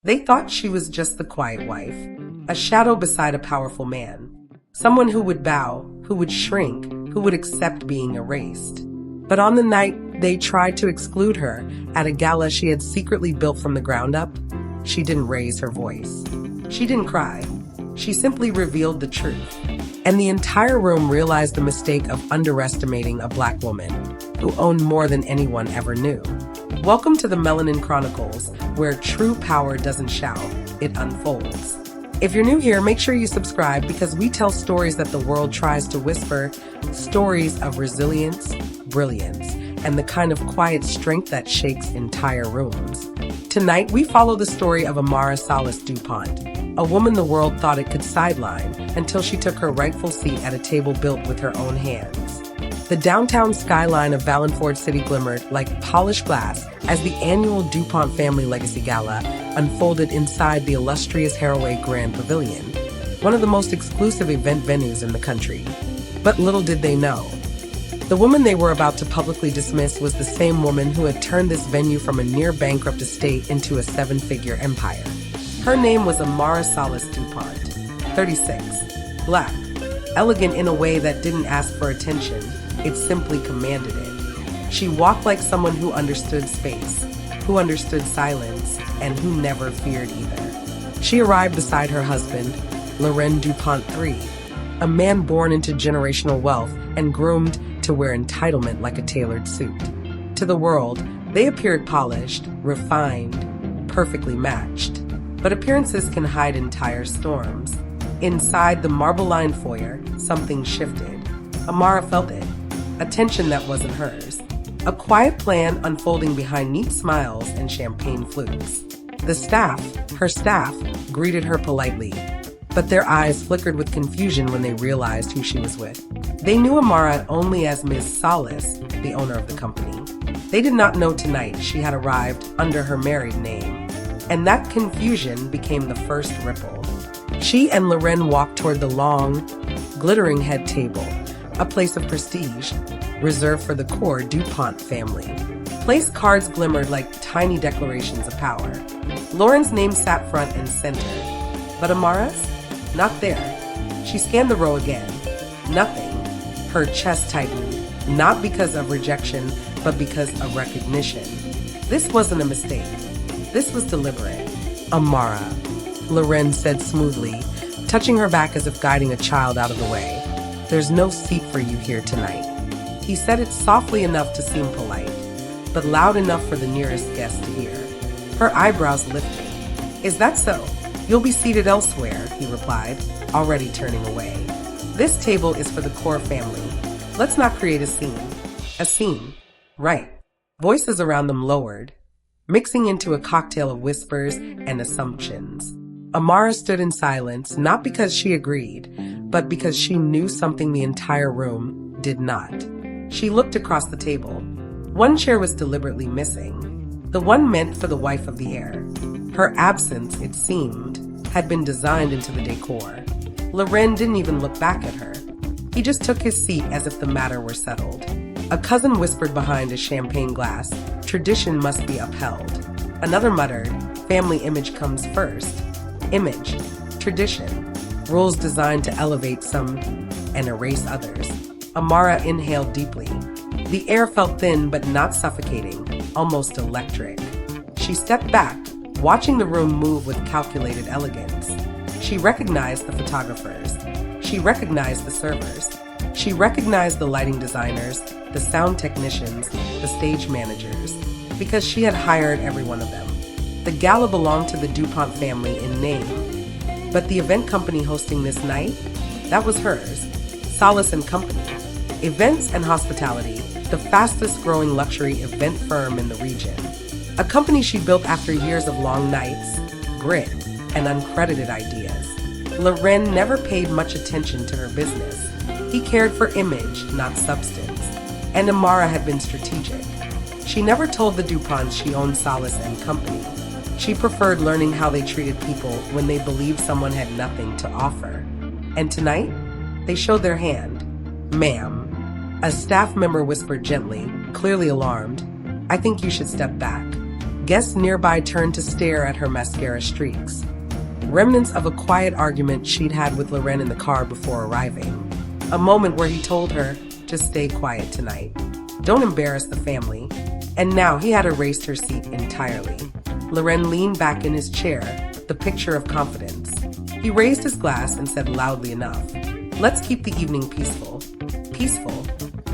They thought she was just the quiet wife, a shadow beside a powerful man, someone who would bow, who would shrink, who would accept being erased. But on the night they tried to exclude her at a gala she had secretly built from the ground up, she didn't raise her voice. She didn't cry. She simply revealed the truth. And the entire room realized the mistake of underestimating a Black woman who owned more than anyone ever knew. Welcome to the Melanin Chronicles, where true power doesn't shout, it unfolds. If you're new here, make sure you subscribe because we tell stories that the world tries to whisper, stories of resilience, brilliance, and the kind of quiet strength that shakes entire rooms. Tonight, we follow the story of Amara Solace DuPont, a woman the world thought it could sideline until she took her rightful seat at a table built with her own hands. The downtown skyline of Valancourt City glimmered like polished glass as the annual DuPont Family Legacy Gala unfolded inside the illustrious Haraway Grand Pavilion, one of the most exclusive event venues in the country. But little did they know, the woman they were about to publicly dismiss was the same woman who had turned this venue from a near-bankrupt estate into a seven-figure empire. Her name was Amara Solace DuPont, 36, Black, elegant in a way that didn't ask for attention, it simply commanded it. She walked like someone who understood space, who understood silence, and who never feared either. She arrived beside her husband, Loren DuPont III, a man born into generational wealth and groomed to wear entitlement like a tailored suit. To the world, they appeared polished, refined, perfectly matched. But appearances can hide entire storms. Inside the marble-lined foyer, something shifted. Amara felt it, a tension that wasn't hers. A quiet plan unfolding behind neat smiles and champagne flutes. Her staff, greeted her politely, but their eyes flickered with confusion when they realized who she was with. They knew Amara only as Ms. Solace, the owner of the company. They did not know tonight she had arrived under her married name. And that confusion became the first ripple. She and Loren walked toward the long, glittering head table, a place of prestige, reserved for the core DuPont family. Place cards glimmered like tiny declarations of power. Loren's name sat front and center, but Amara's? Not there. She scanned the row again. Nothing. Her chest tightened, not because of rejection, but because of recognition. This wasn't a mistake. This was deliberate. Amara, Loren said smoothly, touching her back as if guiding a child out of the way. There's no seat for you here tonight. He said it softly enough to seem polite, but loud enough for the nearest guest to hear. Her eyebrows lifted. Is that so? You'll be seated elsewhere, he replied, already turning away. This table is for the core family. Let's not create a scene. A scene. Right. Voices around them lowered, mixing into a cocktail of whispers and assumptions. Amara stood in silence, not because she agreed, but because she knew something the entire room did not. She looked across the table. One chair was deliberately missing, the one meant for the wife of the heir. Her absence, it seemed, had been designed into the decor. Loren didn't even look back at her. He just took his seat as if the matter were settled. A cousin whispered behind a champagne glass, tradition must be upheld. Another muttered, family image comes first. Image, tradition, rules designed to elevate some and erase others. Amara inhaled deeply. The air felt thin but not suffocating, almost electric. She stepped back, watching the room move with calculated elegance. She recognized the photographers. She recognized the servers. She recognized the lighting designers, the sound technicians, the stage managers, because she had hired every one of them. The gala belonged to the DuPont family in name, but the event company hosting this night, that was hers, Solace & Company. Events and hospitality, the fastest growing luxury event firm in the region. A company she built after years of long nights, grit, and uncredited ideas. Loren never paid much attention to her business. He cared for image, not substance. And Amara had been strategic. She never told the DuPonts she owned Solace & Company. She preferred learning how they treated people when they believed someone had nothing to offer. And tonight, they showed their hand. Ma'am, a staff member whispered gently, clearly alarmed, I think you should step back. Guests nearby turned to stare at her mascara streaks, remnants of a quiet argument she'd had with Loren in the car before arriving. A moment where he told her, just stay quiet tonight. Don't embarrass the family. And now he had erased her seat entirely. Loren leaned back in his chair, the picture of confidence. He raised his glass and said loudly enough, let's keep the evening peaceful. Peaceful?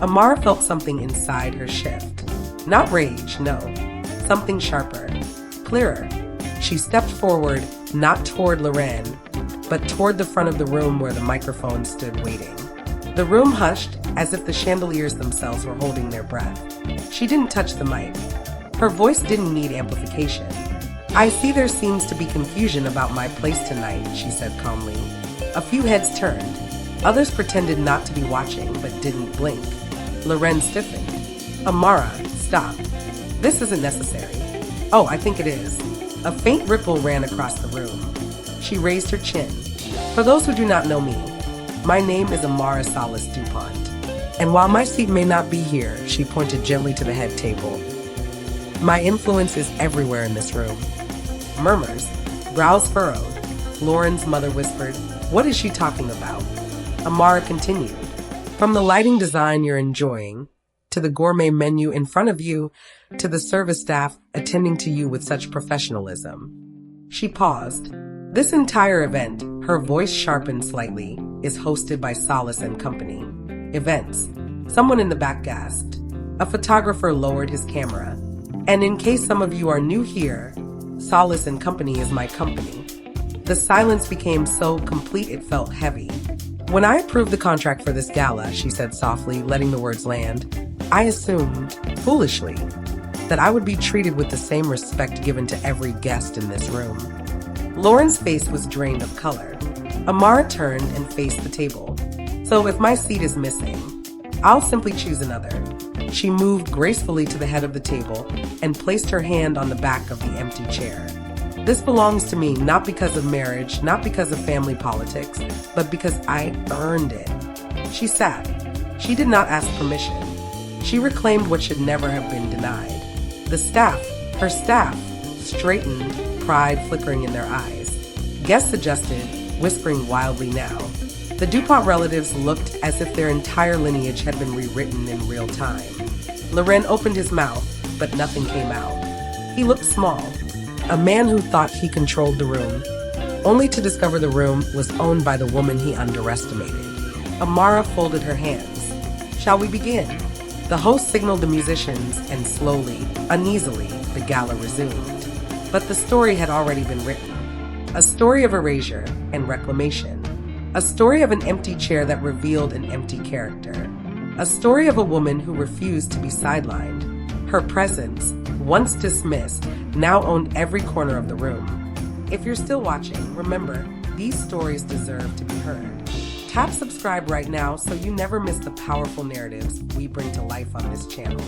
Amara felt something inside her shift. Not rage, no. Something sharper, clearer. She stepped forward, not toward Loren, but toward the front of the room where the microphone stood waiting. The room hushed, as if the chandeliers themselves were holding their breath. She didn't touch the mic. Her voice didn't need amplification. I see there seems to be confusion about my place tonight, she said calmly. A few heads turned. Others pretended not to be watching, but didn't blink. Loren stiffened. Amara, stop. This isn't necessary. Oh, I think it is. A faint ripple ran across the room. She raised her chin. For those who do not know me, my name is Amara Solace DuPont. And while my seat may not be here, she pointed gently to the head table, my influence is everywhere in this room. Murmurs, brows furrowed. Loren's mother whispered, what is she talking about? Amara continued, from the lighting design you're enjoying, to the gourmet menu in front of you, to the service staff attending to you with such professionalism. She paused. This entire event, her voice sharpened slightly, is hosted by Solace and Company. Events. Someone in the back gasped. A photographer lowered his camera. And in case some of you are new here, Solace and Company is my company. The silence became so complete it felt heavy. When I approved the contract for this gala, she said softly, letting the words land, I assumed, foolishly, that I would be treated with the same respect given to every guest in this room. Loren's face was drained of color. Amara turned and faced the table. So if my seat is missing, I'll simply choose another. She moved gracefully to the head of the table and placed her hand on the back of the empty chair. This belongs to me not because of marriage, not because of family politics, but because I earned it. She sat. She did not ask permission. She reclaimed what should never have been denied. The staff, her staff, straightened, pride flickering in their eyes. Guests adjusted, whispering wildly now. The DuPont relatives looked as if their entire lineage had been rewritten in real time. Loren opened his mouth, but nothing came out. He looked small, a man who thought he controlled the room, only to discover the room was owned by the woman he underestimated. Amara folded her hands. Shall we begin? The host signaled the musicians, and slowly, uneasily, the gala resumed. But the story had already been written. A story of erasure and reclamation. A story of an empty chair that revealed an empty character. A story of a woman who refused to be sidelined. Her presence, once dismissed, now owned every corner of the room. If you're still watching, remember, these stories deserve to be heard. Tap subscribe right now so you never miss the powerful narratives we bring to life on this channel.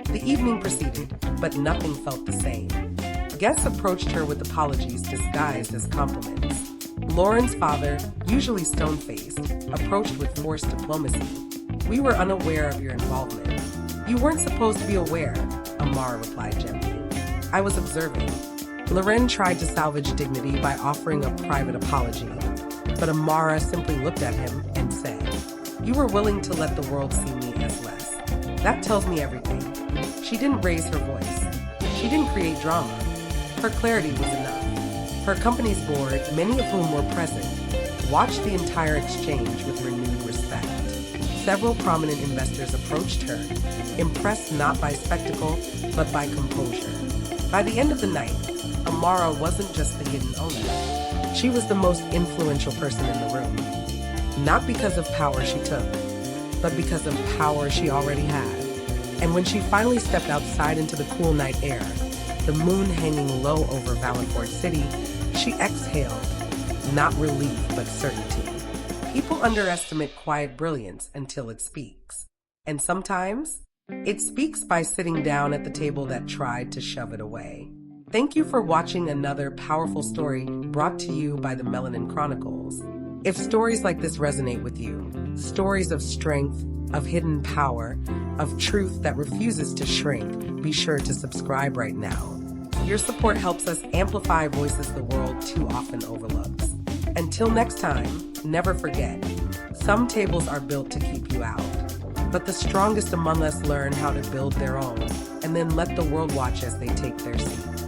The evening proceeded, but nothing felt the same. Guests approached her with apologies disguised as compliments. Loren's father, usually stone-faced, approached with forced diplomacy. We were unaware of your involvement. You weren't supposed to be aware, Amara replied gently. I was observing. Loren tried to salvage dignity by offering a private apology, but Amara simply looked at him and said, you were willing to let the world see me as less. That tells me everything. She didn't raise her voice. She didn't create drama. Her clarity was enough. Her company's board, many of whom were present, watched the entire exchange with renewed respect. Several prominent investors approached her, impressed not by spectacle, but by composure. By the end of the night, Amara wasn't just the hidden owner. She was the most influential person in the room. Not because of power she took, but because of power she already had. And when she finally stepped outside into the cool night air, the moon hanging low over Valancourt City, she exhaled, not relief but certainty. People underestimate quiet brilliance until it speaks. And sometimes, it speaks by sitting down at the table that tried to shove it away. Thank you for watching another powerful story brought to you by the Melanin Chronicles. If stories like this resonate with you, stories of strength, of hidden power, of truth that refuses to shrink, be sure to subscribe right now. Your support helps us amplify voices the world too often overlooks. Until next time, never forget, some tables are built to keep you out, but the strongest among us learn how to build their own and then let the world watch as they take their seat.